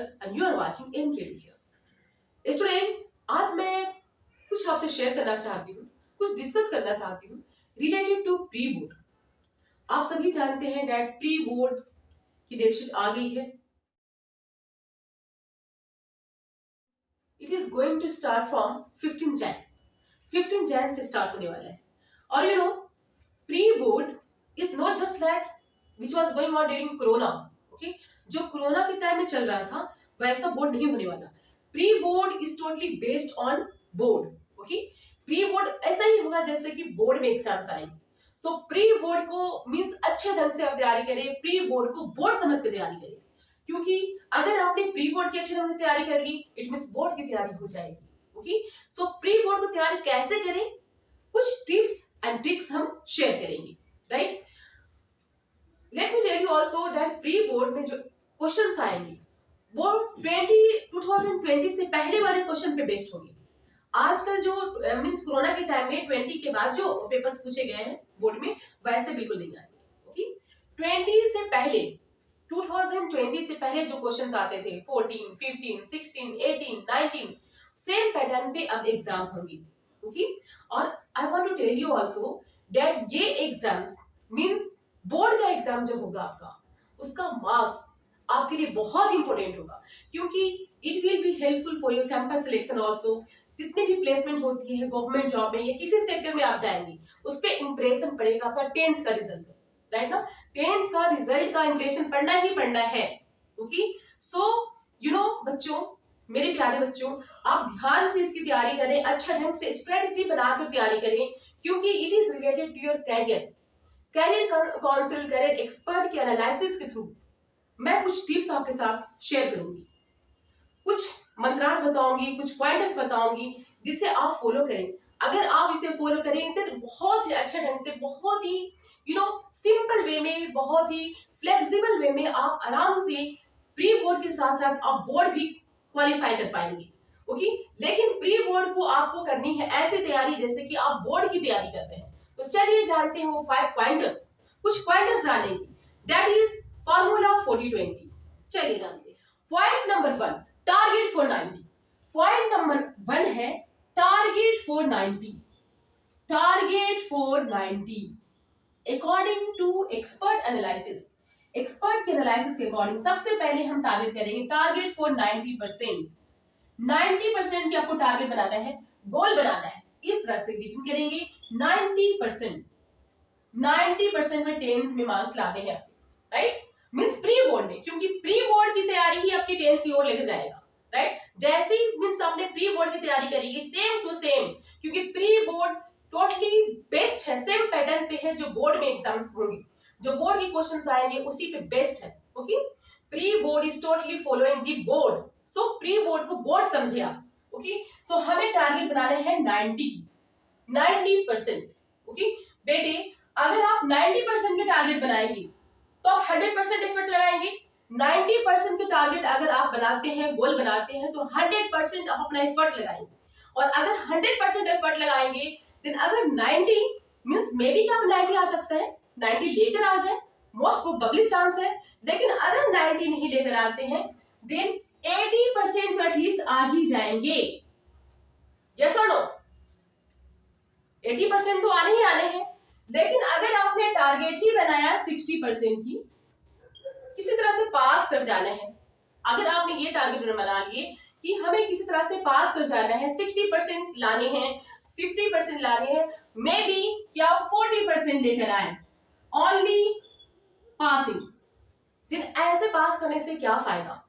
Bhagat and you are watching NK Media। Students, आज मैं कुछ आपसे शेयर करना चाहती हूँ, कुछ डिस्कस करना चाहती हूँ रिलेटेड टू प्री बोर्ड। आप सभी जानते हैं दैट प्री बोर्ड की डेटशीट आ गई है। It is going to start from 15 Jan से स्टार्ट होने वाला है। और you know pre board is not just like which was going on during corona. Okay, जो कोरोना के टाइम में चल रहा था वैसा बोर्ड नहीं होने वाला। Pre board is totally based on board. Okay, pre board ऐसा ही होगा जैसे कि बोर्ड में एग्जाम्स आएंगे। सो प्री बोर्ड को मींस अच्छे ढंग से आप तैयारी करें, प्री बोर्ड को बोर्ड समझ के तैयारी करें, क्योंकि अगर आपने प्री बोर्ड की अच्छे ढंग से तैयारी कर ली इट मींस बोर्ड की तैयारी हो जाएगी। ओके, सो प्री बोर्ड को तैयारी कैसे करें, कुछ टिप्स एंड ट्रिक्स हम शेयर करेंगे, right. Let me tell you also that pre board में जो क्वेश्चंस आएंगे वो 2020 से पहले वाले क्वेश्चन पे बेस्ड होंगे। आजकल जो मींस कोरोना के टाइम में 20 के बाद जो पेपर्स पूछे गए हैं बोर्ड में वैसे बिल्कुल नहीं आएंगे। ओके, 20 से पहले 2020 से पहले जो क्वेश्चंस आते थे 14, 15, 16, 18, 19 सेम पैटर्न पे अब एग्जाम होंगे। ओके, और I want to tell you also that ये एग्जाम्स मींस बोर्ड का एग्जाम जो होगा आपका उसका मार्क्स आपके लिए बहुत इंपॉर्टेंट होगा, क्योंकि it will be helpful for your campus selection also. जितनी भी प्लेसमेंट होती है गवर्नमेंट जॉब में या किसी सेक्टर में आप जाएंगे उस पर इंप्रेशन पड़ेगा आपका 10th का रिजल्ट, राइट ना। 10th का रिजल्ट का इंप्रेशन पड़ना ही पड़ना है। ओके, सो यू नो बच्चों, मेरे प्यारे बच्चों, आप ध्यान से इसकी तैयारी करें, अच्छा ढंग से स्ट्रेटेजी बनाकर तैयारी करें, क्योंकि it is related to your career council, career expert के एनालिसिस के थ्रू मैं कुछ टिप्स आपके साथ शेयर करूंगी, कुछ मंत्रास बताऊंगी, कुछ पॉइंटर्स बताऊंगी जिसे आप फॉलो करें। अगर आप इसे फॉलो करें तो बहुत ही अच्छे ढंग से, बहुत ही सिंपल वे में, बहुत ही फ्लेक्सिबल वे में आप आराम से प्री बोर्ड के साथ साथ आप बोर्ड भी क्वालिफाई कर पाएंगे। ओके, लेकिन प्री बोर्ड को आपको करनी है ऐसी तैयारी जैसे कि आप बोर्ड की तैयारी कर रहे हैं। तो चलिए जानते हैं वो 5 पॉइंटर्स, कुछ पॉइंटर्स जानेंगे, दैट इज फॉर्मूला 40-20। चलिए जानते हैं। Point number 1, target for 90। Point number 1 है target for 90। Target for 90 according to expert analysis. Expert के एनालिसिस के अकॉर्डिंग सबसे पहले हम टारगेट करेंगे टारगेट फॉर 90%। 90% की आपको टारगेट बनाना है, गोल बनाना है। इस तरह से डिफाइन करेंगे 90%। 90% में 10th में मार्क्स लाने हैं, राइट, मींस प्री बोर्ड में, क्योंकि प्री बोर्ड की तैयारी ही आपकी 10th की ओर लेकर जाएगा, राइट। जैसे ही मींस आपने प्री बोर्ड की तैयारी करेगी सेम टू सेम, क्योंकि प्री बोर्ड टोटली बेस्ट है, सेम पैटर्न पे है जो बोर्ड में एग्जाम्स होंगे, जो बोर्ड के क्वेश्चंस आएंगे उसी पे बेस्ट है। Okay, pre board is totally following the board, so pre board को बोर्ड समझे आप। ओके, सो हमें टारगेट बनाने हैं 90%। ओके बेटे, अगर आप 90% के टारगेट बनाएंगे तो आप 100% एफर्ट लगाएंगे। 90% के टारगेट अगर आप बनाते हैं, गोल बनाते हैं, तो 100% आप अपना एफर्ट लगाएंगे। और अगर 100% एफर्ट लगाएंगे देन अगर 90 मींस मे बी आप 90 आ सकता है, 90 लेकर आ जाए, मोस्ट प्रोबेबली चांस है। लेकिन अगर 90 नहीं लेकर आते हैं देन 80% तो एटलीस्ट आ ही जाएंगे। यस और नो? 80% तो आने ही आने हैं। लेकिन अगर आपने टारगेट ही बनाया 60% की, किसी तरह से पास कर जाना है, अगर आपने ये टारगेट बना लिए कि हमें किसी तरह से पास कर जाना है, 60% लाने हैं, 50% लाने हैं, मे बी क्या 40% लेकर आए, ओनली पासिंग, देन ऐसे पास करने से क्या फायदा।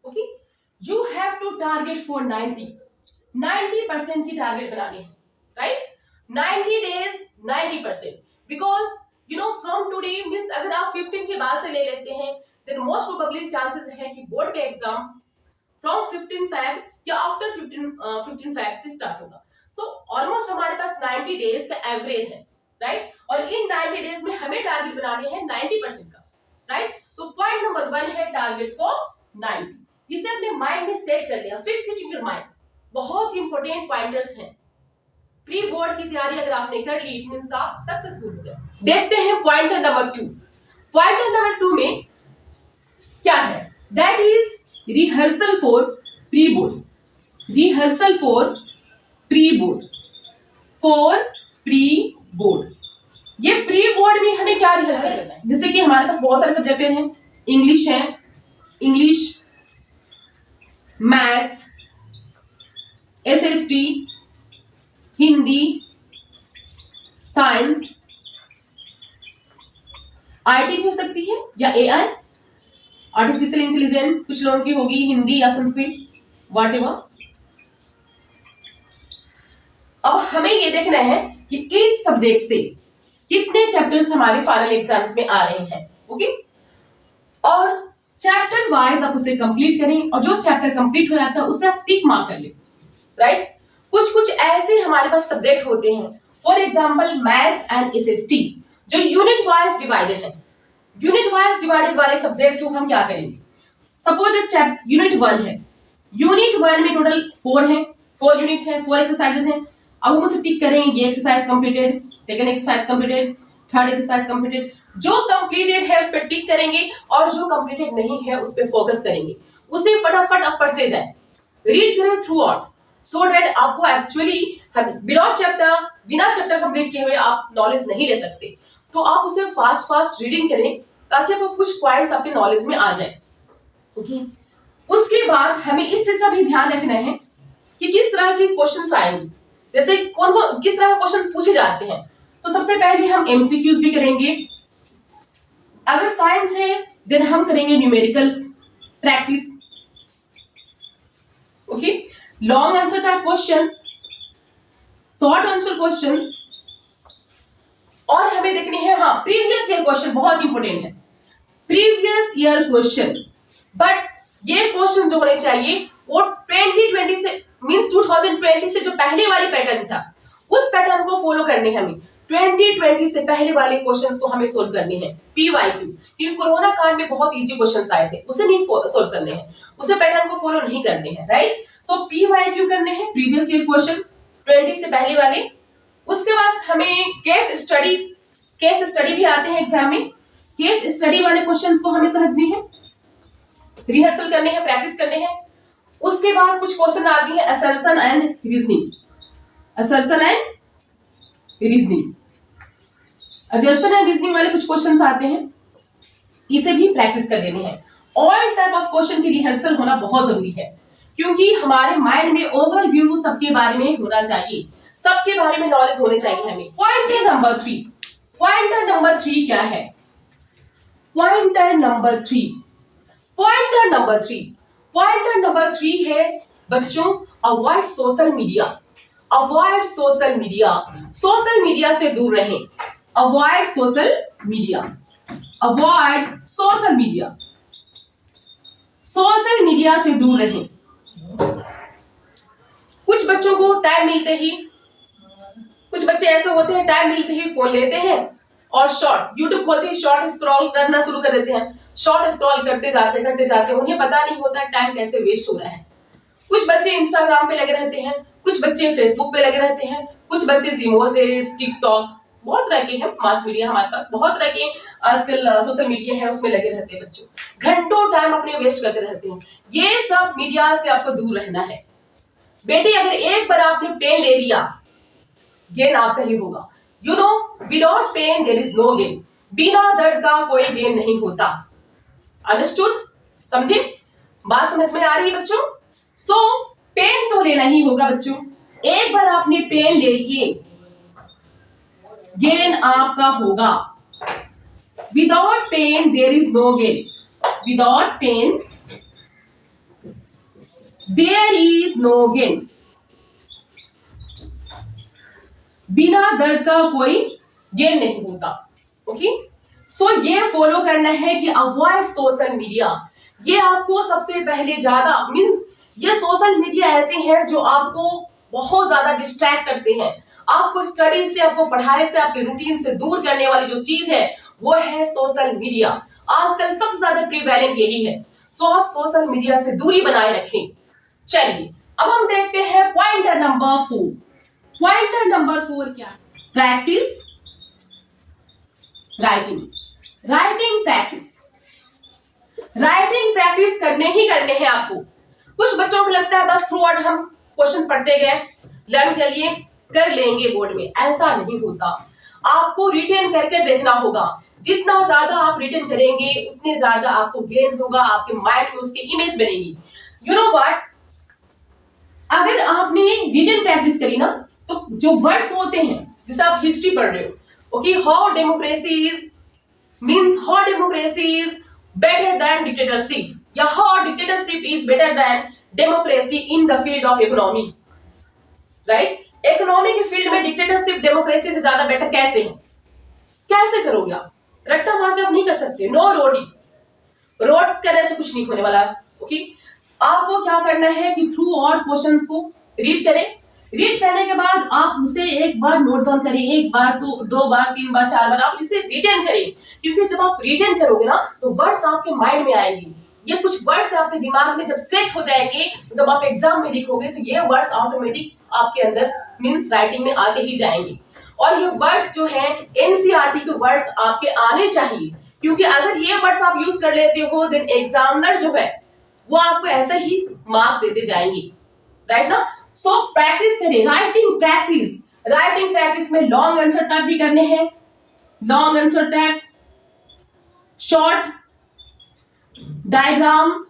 Okay, you have to target for 90% की टारगेट बनाने हैं, right. 90 days 90%, because from today means अगर आप 15 के बाद से ले लेते हैं देन मोस्ट प्रोबेबली चांसेस है कि बोर्ड का एग्जाम फ्रॉम 15 Feb या आफ्टर 15 Feb से स्टार्ट होगा। सो ऑलमोस्ट हमारे पास 90 डेज का एवरेज है, राइट। और इन 90 डेज में हमें टारगेट बनाने हैं 90% का, राइट। तो पॉइंट नंबर 1 है टारगेट फॉर 90। इसे अपने माइंड में सेट कर लिया, fix it in your mind. बहुत इंपॉर्टेंट पॉइंटर्स हैं। प्री बोर्ड की तैयारी अगर आपने कर ली इट मींस आप सक्सेसफुल हो गए। देखते हैं पॉइंटर नंबर 2। पॉइंटर नंबर 2 में क्या है, that is rehearsal for pre board, rehearsal for pre board, for pre board. ये प्री बोर्ड में हमें क्या रिहर्सल करना है? जैसे कि हमारे पास बहुत सारे सब्जेक्ट हैं, इंग्लिश है, English, maths, SST, Hindi, science, IT भी हो सकती है या एआई, आर्टिफिशियल इंटेलिजेंस, कुछ लोगों की होगी हिंदी या संस्कृत, व्हाटएवर। अब हमें ये देखना है कि इस सब्जेक्ट से कितने चैप्टर्स हमारे फाइनल एग्जाम्स में आ रहे हैं। ओके, और चैप्टर वाइज आप उसे कंप्लीट करें और जो चैप्टर कंप्लीट हो जाता है उसे आप टिक मार्क कर लें, राइट। कुछ कुछ ऐसे हमारे पास सब्जेक्ट होते हैं, for example maths and SST, जो यूनिट वाइज डिवाइडेड है। यूनिट वाइज डिवाइडेड वाले सब्जेक्ट को हम क्या करेंगे? सपोज यूनिट 1 है, यूनिट 1 में टोटल 4 है, 4 यूनिट है, 4 एक्सरसाइजेस हैं। अब हम उसे टिक करेंगे, ये exercise completed, second exercise completed, third exercise completed. जो कंप्लीटेड है उस पर टिक करेंगे और जो कंप्लीटेड नहीं है उस पर फोकस करेंगे। उसे फटाफट आप पढ़ते जाए, रीड करें थ्रू आउट, सो दैट आपको एक्चुअली बिना चैप्टर कंप्लीट किए हुए आप नॉलेज नहीं ले सकते। तो आप उसे फास्ट फास्ट रीडिंग करें ताकि आपको कुछ पॉइंट्स आपके नॉलेज में आ जाए। ओके, उसके बाद हमें इस चीज का भी ध्यान रखना है कि किस तरह के क्वेश्चंस आएंगे, जैसे कौन को किस तरह के क्वेश्चंस पूछे जाते हैं। तो सबसे पहले हम एमसीक्यूज भी करेंगे। अगर साइंस है देन हम करेंगे numericals practice. Okay, long answer type question, short answer question, और हमें देखने हैं हाँ प्रीवियस ईयर क्वेश्चन बहुत इंपॉर्टेंट है, प्रीवियस ईयर क्वेश्चंस। बट ये क्वेश्चन जो होने चाहिए वो 2020 से मींस 2020 से जो पहले वाली पैटर्न था उस पैटर्न को फॉलो करने हमें 2020 से पहले वाले क्वेश्चंस को हमें सोल्व करने हैं। पीवाईक्यू, क्योंकि कोरोना काल में बहुत इजी क्वेश्चंस आए थे, उसे नहीं सोल्व करने हैं, उसे पैटर्न को फॉलो नहीं करने हैं, राइट। सो पीवाईक्यू करने हैं, प्रीवियस ईयर क्वेश्चन 20 से पहले वाले। उसके बाद हमें केस स्टडी भी आते हैं एग्जाम में, केस स्टडी वाले क्वेश्चंस को हमें समझने हैं, रिहर्सल करने हैं, प्रैक्टिस करने हैं। उसके बाद कुछ क्वेश्चन आती है assertion and reasoning, assertion and reasoning, assertion and reasoning वाले कुछ क्वेश्चंस आते हैं, इसे भी प्रैक्टिस कर लेने हैं। ऑल टाइप ऑफ क्वेश्चन की रिहर्सल होना बहुत जरूरी है, क्योंकि हमारे माइंड में ओवरव्यू सबके बारे में होना चाहिए, सबके बारे में नॉलेज होने चाहिए हमें। पॉइंटर नंबर 3, पॉइंटर नंबर 3 क्या है? Pointer number 3, pointer number 3, pointer number 3 है बच्चों avoid social media, avoid social media, social media से दूर रहें, avoid social media, avoid social media, social media से दूर रहें। कुछ बच्चों को टाइम मिलते ही, कुछ बच्चे ऐसे होते हैं टाइम मिलते ही फोन लेते हैं और शॉर्ट यूट्यूब खोलते ही शॉर्ट स्क्रॉल करना शुरू कर देते हैं, शॉर्ट स्क्रॉल करते जाते उन्हें पता नहीं होता टाइम कैसे वेस्ट हो रहा है। कुछ बच्चे इंस्टाग्राम पे लगे रहते हैं, कुछ बच्चे फेसबुक पे लगे रहते हैं, कुछ बच्चे इमोजीज, टिकटॉक, बहुत तरह के हैं मास मीडिया, हमारे पास बहुत तरह के आजकल सोशल मीडिया है उसमें लगे रहते हैं बच्चों, घंटों टाइम अपने वेस्ट करते रहते हैं। ये सब मीडिया से आपको दूर रहना है। बेटे अगर एक बार आपने पेन ले लिया गेन आपका ही होगा। You know without pain there is no gain, बिना दर्द का कोई गेन नहीं होता। अंडरस्टूड? समझे? बात समझ में आ रही है बच्चों? सो पेन तो लेना ही होगा बच्चों। एक बार आपने पेन ले लिए गेन आपका होगा। Without pain there is no gain, without pain there is no gain, बिना दर्द का कोई गेन नहीं होता। ओके, सो ये फॉलो करना है कि अवॉइड सोशल मीडिया। ये आपको सबसे पहले ज्यादा मींस ये सोशल मीडिया ऐसे हैं जो आपको बहुत ज्यादा डिस्ट्रैक्ट करते हैं, आपको स्टडी से, आपको पढ़ाई से, आपके रूटीन से दूर करने वाली जो चीज है वो है सोशल मीडिया। आजकल सबसे ज्यादा प्रिवेलेंट यही है। सो आप सोशल मीडिया से दूरी बनाए रखें। चलिए अब हम देखते हैं पॉइंटर नंबर 4। पॉइंटर नंबर 4 क्या? Practice writing, writing practice. Writing practice करने ही करने हैं आपको। कुछ बच्चों को लगता है बस थ्रू आउट हम क्वेश्चन पढ़ते गए, लर्न कर लिए, कर लेंगे बोर्ड में, ऐसा नहीं होता। आपको रिटेन करके देखना होगा। जितना ज्यादा आप रिटेन करेंगे उतने ज्यादा आपको गेन होगा, आपके माइंड में उसकी इमेज बनेगी। यू नो व्हाट, अगर आपने रिटेन प्रैक्टिस करी ना तो जो वर्ड्स होते हैं, जैसे आप हिस्ट्री पढ़ रहे हो, okay, how democracy is better than dictatorship, या how dictatorship is better than democracy in the field of economy, right? Economy के फील्ड में डिक्टेटरशिप डेमोक्रेसी से ज्यादा बेटर कैसे है? कैसे करोगे आप? रट्टा मार के आप नहीं कर सकते। नो रोडी, रोड करने से कुछ नहीं होने वाला। ओके, आपको क्या करना है कि थ्रू और क्वेश्चंस को रीड करें। रीड करने के बाद आप उसे एक बार नोट डाउन करें, एक बार तो, दो बार, तीन बार, चार बार, आप इसे रिटेन करें। क्योंकि जब आप रिटेन करोगे ना तो वर्ड्स आपके माइंड में आएंगे। ये कुछ वर्ड्स आपके दिमाग में जब सेट हो जाएंगे, जब आप एग्जाम में लिखोगे तो ये वर्ड्स ऑटोमेटिक आपके अंदर मींस राइटिंग में आते ही जाएंगे। और ये वर्ड्स जो है एनसीईआरटी के वर्ड्स आपके आने चाहिए, क्योंकि अगर ये वर्ड्स आप यूज कर लेते हो देन एग्जामिनर जो है वो आपको ऐसे ही मार्क्स देते जाएंगे, राइट ना? सो प्रैक्टिस करें, राइटिंग प्रैक्टिस में लॉन्ग आंसर टैग भी करने हैं, long answer tag, short diagram,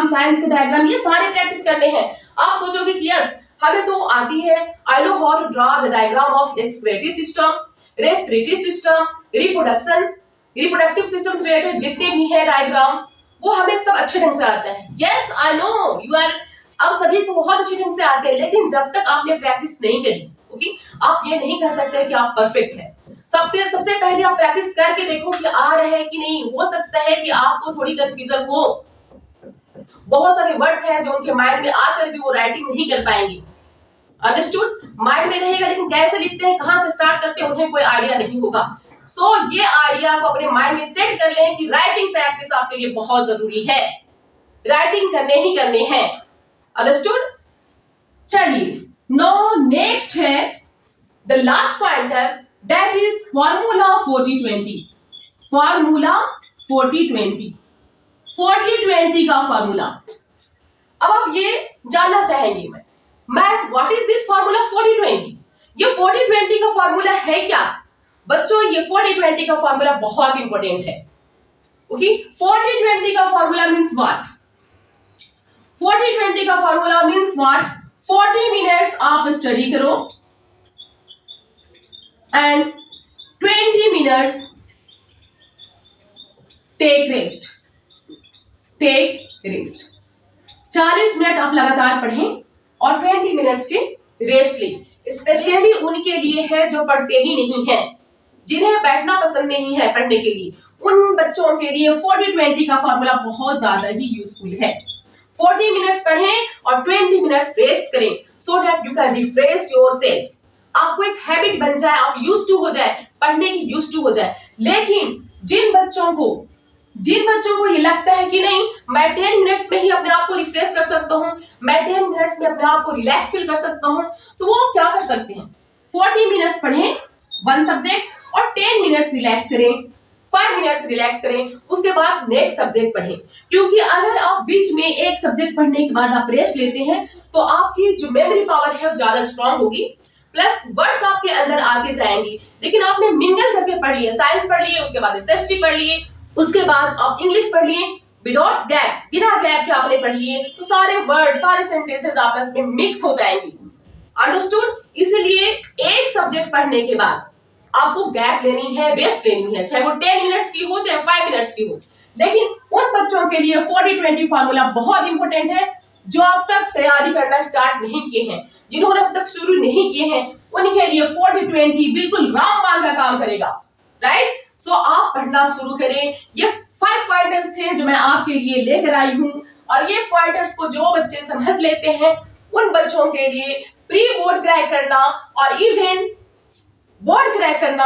science के डायग्राम, ये सारे प्रैक्टिस करने हैं। आप सोचोगे कि यस हमें तो आती है, I know how to draw the diagram of excretory system, respiratory system, reproductive system से रिलेटेड जितने भी है डायग्राम, वो हमें सब अच्छे ढंग से आता है। Yes I know you are, आप सभी को बहुत अच्छे ढंग से आते हैं, लेकिन जब तक आपने प्रैक्टिस नहीं करी, ओके, आप ये नहीं कह सकते कि आप परफेक्ट है। सबसे पहले आप प्रैक्टिस करके देखो कि आ रहा है कि नहीं। हो सकता है कि आपको थोड़ी कंफ्यूजन हो, बहुत सारे वर्ड्स हैं जो उनके माइंड में आकर भी वो राइटिंग नहीं कर पाएंगे। अंडरस्टूड? माइंड में रहेगा लेकिन कैसे लिखते हैं, कहां से स्टार्ट करते हैं, उन्हें कोई आइडिया नहीं होगा। सो ये आइडिया को अपने माइंड में सेट कर लें कि राइटिंग प्रैक्टिस आपके लिए बहुत जरूरी है, राइटिंग करने ही करने हैं। अंडरस्टूड? चलिए, नो नेक्स्ट है the last pointer, that is formula 40-20। Formula 40-20, 40-20 का फॉर्मूला। अब आप ये जानना चाहेंगे मैं व्हाट इज दिस फॉर्मूला 40-20? ये 40-20 का फॉर्मूला है क्या? बच्चों, ये 40-20 का फॉर्मूला बहुत इंपॉर्टेंट है। ओके, 40-20 का फॉर्मूला मींस व्हाट? 40-20 का फॉर्मूला मींस व्हाट? 40 मिनट्स आप स्टडी करो and 20 minutes take rest. 40 minute आप लगातार पढ़ें और 20 मिनट्स के रेस्ट लें। स्पेशली उनके लिए है जो पढ़ते ही नहीं है, जिन्हें बैठना पसंद नहीं है पढ़ने के लिए, उन बच्चों के लिए 40-20 का फॉर्मूला बहुत ज्यादा ही यूजफुल है। 40 मिनट्स पढ़ें और 20 मिनट्स रेस्ट करें, so that you can refresh yourself. आपको एक हैबिट बन जाए, आप यूज्ड टू हो जाए, पढ़ने की यूज्ड टू हो जाए। लेकिन जिन बच्चों को ये लगता है कि नहीं मैं 10 मिनट्स में ही अपने आप को रिफ्रेश कर सकता हूं, मैं 10 मिनट्स में अपने आप को रिलैक्स फील कर सकता हूं, तो वो क्या कर सकते हैं? 40 मिनट्स पढ़ें वन सब्जेक्ट और 10 मिनट्स रिलैक्स करें, 5 मिनट्स रिलैक्स करें, उसके बाद नेक्स्ट सब्जेक्ट पढ़ें। क्योंकि अगर आप बीच में एक सब्जेक्ट पढ़ने के बाद आप रेस्ट लेते हैं तो आपकी जो मेमोरी पावर है वो ज्यादा स्ट्रांग होगी, प्लस वर्ड्स आपके अंदर आते जाएंगे। लेकिन आपने मिंगल करके पढ़ लिया, साइंस पढ़ लिए, उसके बाद एसएसटी पढ़ लिए, उसके बाद आप इंग्लिश पढ़ लिए, विदाउट गैप, बिना गैप के आपने पढ़ लिए, तो सारे वर्ड, सारे सेंटेंसेस आपस में मिक्स हो जाएंगे। अंडरस्टूड? इसलिए एक सब्जेक्ट पढ़ने के बाद आपको गैप लेनी है, रेस्ट लेनी है, चाहे वो 10 मिनट्स की हो चाहे 5 मिनट्स की हो। लेकिन उन बच्चों के लिए 40-20 फॉर्मूला बहुत इंपॉर्टेंट है जो अब तक तैयारी करना स्टार्ट नहीं किए हैं, जिन्होंने अब तक शुरू नहीं किए हैं, उनके लिए 40-20 बिल्कुल रामबाण का काम करेगा, राइट? सो आप पढ़ना शुरू करें। ये 5 पॉइंटर्स थे जो मैं आपके लिए लेकर आई हूं, और ये पॉइंटर्स को जो बच्चे समझ लेते हैं उन बच्चों के लिए प्री बोर्ड क्रैक करना और इवन बोर्ड क्रैक करना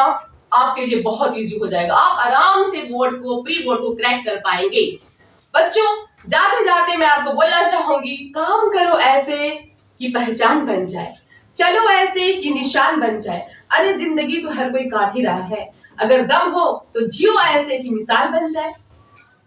आपके लिए बहुत इजी हो जाएगा। आप आराम से बोर्ड को, प्री बोर्ड को क्रैक कर पाएंगे। बच्चों, जाते जाते मैं आपको बोलना चाहूंगी, काम करो ऐसे कि पहचान बन जाए, चलो ऐसे कि निशान बन जाए। अरे जिंदगी तो हर कोई काट ही रहा है, अगर दम हो तो जियो ऐसे कि मिसाल बन जाए।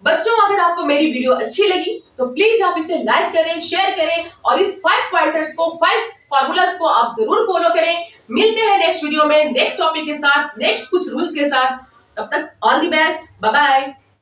बच्चों, अगर आपको मेरी वीडियो अच्छी लगी तो प्लीज आप इसे लाइक करें, शेयर करें और इस 5 पॉइंटर्स को, 5 फॉर्मूलाज को आप जरूर फॉलो करें। मिलते हैं नेक्स्ट वीडियो में नेक्स्ट टॉपिक के साथ, नेक्स्ट कुछ रूल्स के साथ। तब तक all the best, bye bye.